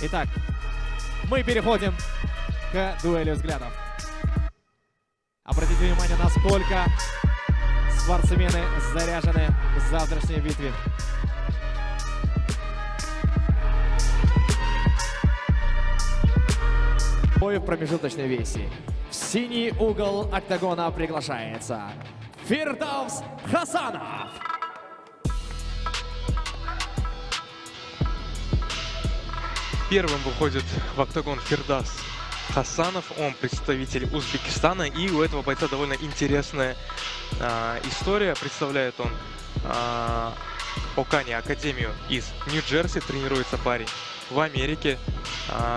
Итак, мы переходим к дуэли взглядов. Обратите внимание, насколько спортсмены заряжены к завтрашней битве. Бой в промежуточной весе. В синий угол октагона приглашается Фирдавс Хасанов. Первым выходит в октагон Фирдавс Хасанов, он представитель Узбекистана, и у этого бойца довольно интересная история. Представляет он Окани Академию из Нью-Джерси, тренируется парень в Америке.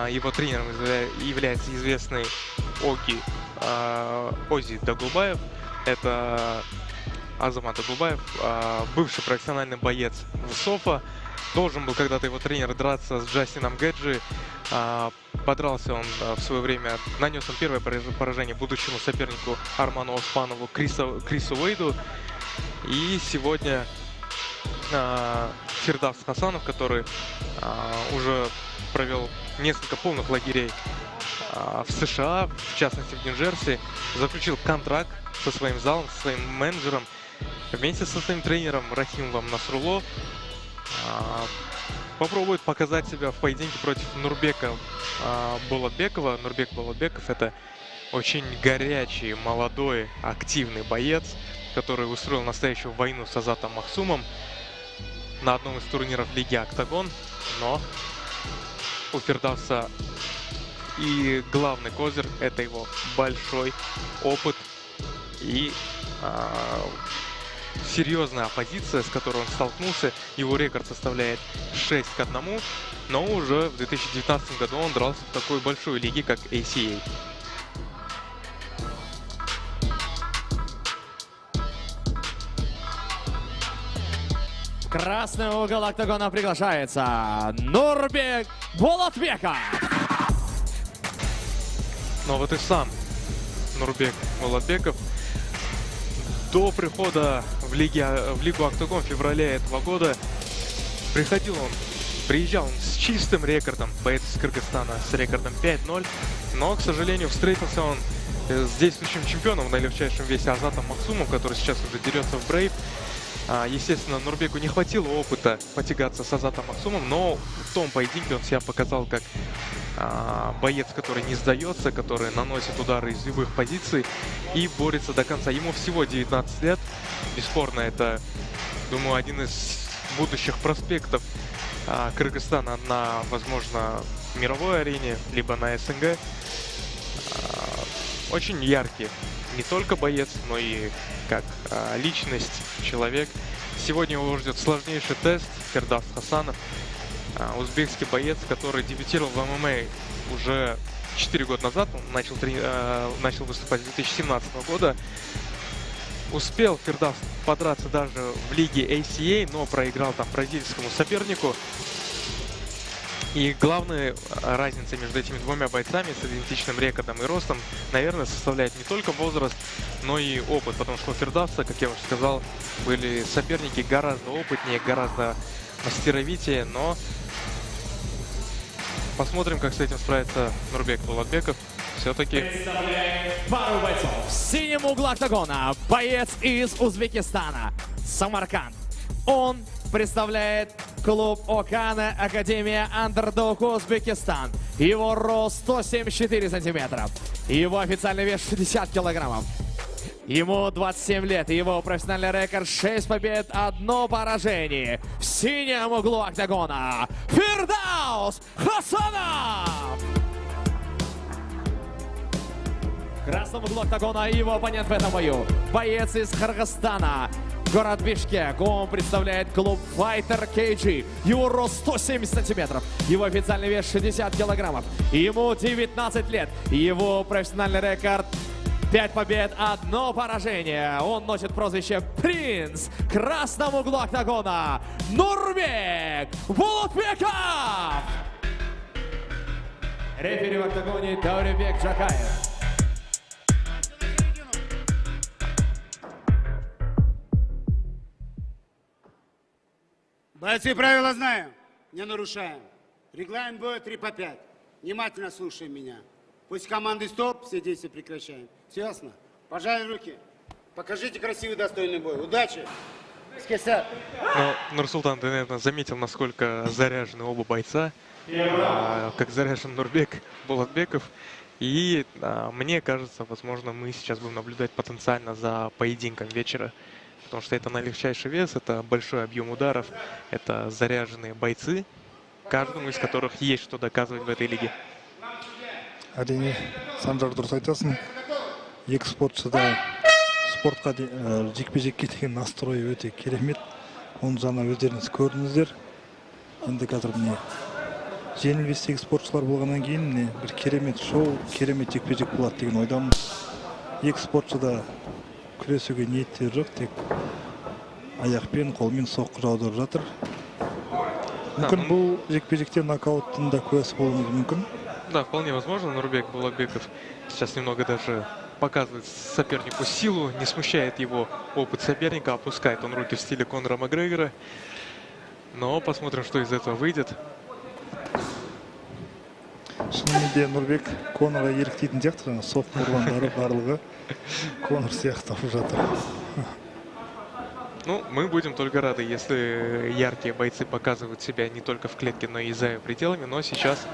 Его тренером является известный Ози Дагулбаев. Это Азамат Дагулбаев, бывший профессиональный боец в СОФа. Должен был когда-то его тренер драться с Джастином Гэджи. Подрался он в свое время, нанес он первое поражение будущему сопернику Арману Оспанову, Крису Уэйду. И сегодня Фирдавс Хасанов, который уже провел несколько полных лагерей в США, в частности в Нью-Джерси, заключил контракт со своим залом, со своим менеджером, вместе со своим тренером Рахимовым Насрулло попробует показать себя в поединке против Нурбека Болотбекова. Нурбек Болотбеков — это очень горячий, молодой, активный боец, который устроил настоящую войну с Азатом Махсумом на одном из турниров Лиги Октагон. Но у Фирдавса и главный козырь — это его большой опыт и серьезная оппозиция, с которой он столкнулся. Его рекорд составляет 6-1, но уже в 2019 году он дрался в такой большой лиге, как ACA. Красный угол октагона приглашается Нурбек Болотбеков. Но вот и сам Нурбек Болотбеков до прихода в Лигу Октагон в феврале этого года приезжал он с чистым рекордом, боец из Кыргызстана, с рекордом 5-0, но, к сожалению, встретился он с действующим чемпионом на легчайшем весе Азатом Махсумом, который сейчас уже дерется в Брейв. Естественно, Нурбеку не хватило опыта потягаться с Азатом Махсумом, но в том поединке он себя показал как боец, который не сдается, который наносит удары из любых позиций и борется до конца. Ему всего 19 лет. Бесспорно, это, думаю, один из будущих проспектов Кыргызстана на, возможно, мировой арене, либо на СНГ. Очень яркий не только боец, но и как личность, человек. Сегодня его ждет сложнейший тест. Фирдавс Хасанов, узбекский боец, который дебютировал в ММА уже 4 года назад. Он начал выступать с 2017 года. Успел Фирдавс подраться даже в лиге ACA, но проиграл там бразильскому сопернику. И главная разница между этими двумя бойцами с идентичным рекордом и ростом, наверное, составляет не только возраст, но и опыт. Потому что у Фирдавса, как я уже сказал, были соперники гораздо опытнее, гораздо мастеровитее. Но посмотрим, как с этим справится Нурбек Болотбеков. Все-таки пару бойцов. В синем углу октагона боец из Узбекистана, Самарканд. Он представляет клуб Окана Академия Андердог Узбекистан. Его рост 174 сантиметра. Его официальный вес 60 килограммов. Ему 27 лет. Его профессиональный рекорд 6 побед, 1 поражение. В синем углу октагона Фирдавс Хасанов. В красном углу октагона его оппонент в этом бою. Боец из Кыргызстана. Город Бишкек. Он представляет клуб Fighter KG. Его рост 170 сантиметров. Его официальный вес 60 килограммов. Ему 19 лет. Его профессиональный рекорд 5 побед, 1 поражение. Он носит прозвище Принц. В красном углу октагона Нурбек Болотбеков. Рефери в октагоне Дауребек Джакаев. Бойцы правила знаем, не нарушаем. Регламент боя 3 по 5. Внимательно слушай меня. Пусть команды стоп, все действия прекращаем. Все ясно? Пожали руки. Покажите красивый, достойный бой. Удачи! Скеса. Но, Нурсултан, ты, наверное, заметил, насколько заряжены оба бойца. Как заряжен Нурбек Болотбеков. И мне кажется, возможно, мы сейчас будем наблюдать потенциально за поединком вечера. Потому что это на легчайший вес, это большой объем ударов, это заряженные бойцы, каждому из которых есть что доказывать в этой лиге. Әрине, Санжар дұрыс айтасың. Екі спортшы да спортқа жекпе-жекке деген настройы өте керемет. Оны жаңа өздеріңіз көрдіңіздер. Енді қазір міне жеңіл вестегі спортшылар болғаннан кейін міне бір керемет шоу, керемет жекпе-жек болады деген ойдамын. Екі спортшы да күресуге ниеттері жоқ, тек аяқпен, қолмен соққы жаудырып жатыр. Мүмкін бұл жекпе-жекте нокауттың да куәсі болуымыз мүмкін. Да, вполне возможно. Нурбек Болотбеков сейчас немного даже показывает сопернику силу, не смущает его опыт соперника, опускает он руки в стиле Конора Макгрегора. Но посмотрим, что из этого выйдет. Шынымен де Нурбек Конорға еліктейтін сияқты, соққы ұрғандары барлығы Конор сияқты болып жатыр. Ну, мы будем только рады, если яркие бойцы показывают себя не только в клетке, но и за ее пределами. Но сейчас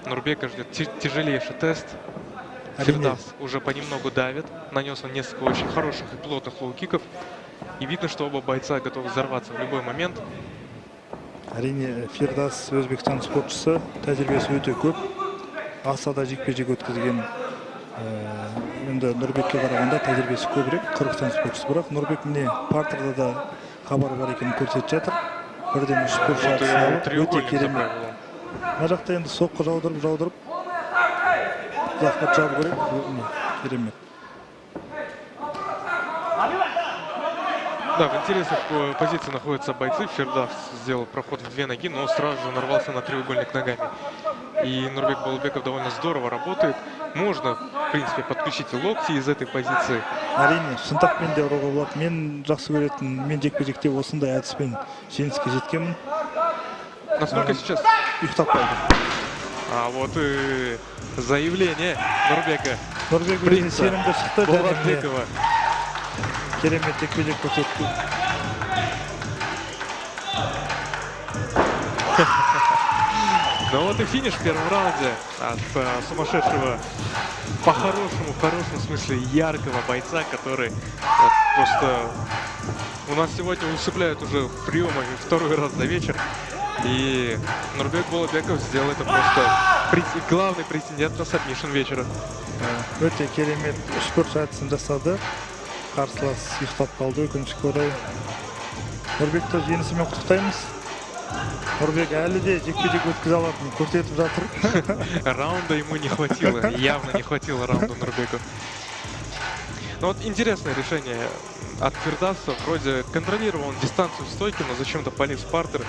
Нурбека ждет тяжелейший тест. Фирдавс уже понемногу давит. Нанес он несколько очень хороших и плотных лоу-киков. И видно, что оба бойца готовы взорваться в любой момент. Әрине, Фирдавс Өзбекстан спортшысы, тәжірибесі өте көп. Асада жекпе-жек өткізген. Енді Нурбекке қарағанда тәжірибесі көбірек, Қырғызстан спортшысы. Бірақ Нурбек міне партерда да хабар бар екенін көрсетіп жатыр. Бірден үш спортшы атысын алып, өте керемет. Мына жақта енді соққы жаудырып, жаққа жабу керек, керемет. Да, в интересных позициях находятся бойцы. Фирдавс сделал проход в две ноги, но сразу же нарвался на треугольник ногами. И Нурбек Болотбеков довольно здорово работает. Можно, в принципе, подключить локти из этой позиции. Әрине, шынтақпен де ұруға болады. Мен жақсы көретін, мен жекпе-жекте осындай әдіспен жеңіске жеткенмін. Насколько сейчас? Ұйықтап қалды. А вот и заявление Нурбека. Нурбек өзіне сенімді шықты. Болотбекова. Керемет жекпе-жек көрсетті. Ну вот и финиш в первом раунде от сумасшедшего, по-хорошему, в хорошем смысле, яркого бойца, который вот, просто у нас сегодня усыпляют уже приемами второй раз за вечер. И Нурбек Болотбеков сделал это просто главный претендент на сабмишн вечера. Өте керемет спорт әдісін жасады. Қарсылас ұйықтап қалды, өкінішке орай. Нурбекті жеңісімен құттықтаймыз. Нурбек әлі де жекпе-жек өткізе алатынын көрсетіп жатыр. Раунда ему не хватило, явно не хватило раунда Нурбеку. Но вот интересное решение от Фирдавса. Вроде контролировал он дистанцию в стойке, но зачем-то полез в партер.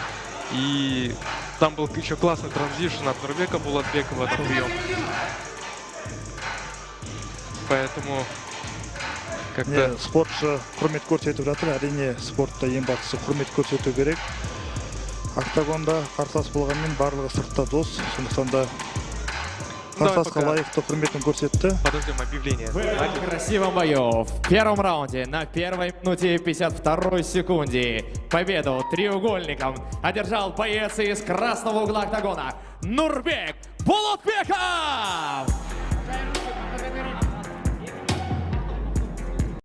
И там был еще классный транзишн от Нурбека Болотбекова на прием. Поэтому как-то... Спортшы құрмет көрсетіп жатыр. Әрине спортта ең бастысы құрмет көрсету керек. Октагонда қарсылас болғанмен барлығы сыртта дос. Сондықтан да қарсыласқа лайықты құрметін көрсетті. Подождем объявление. В этом красивом бою в первом раунде на 1 минуте 52 секунде победу треугольником одержал боец из красного угла октагона Нурбек Болотбеков!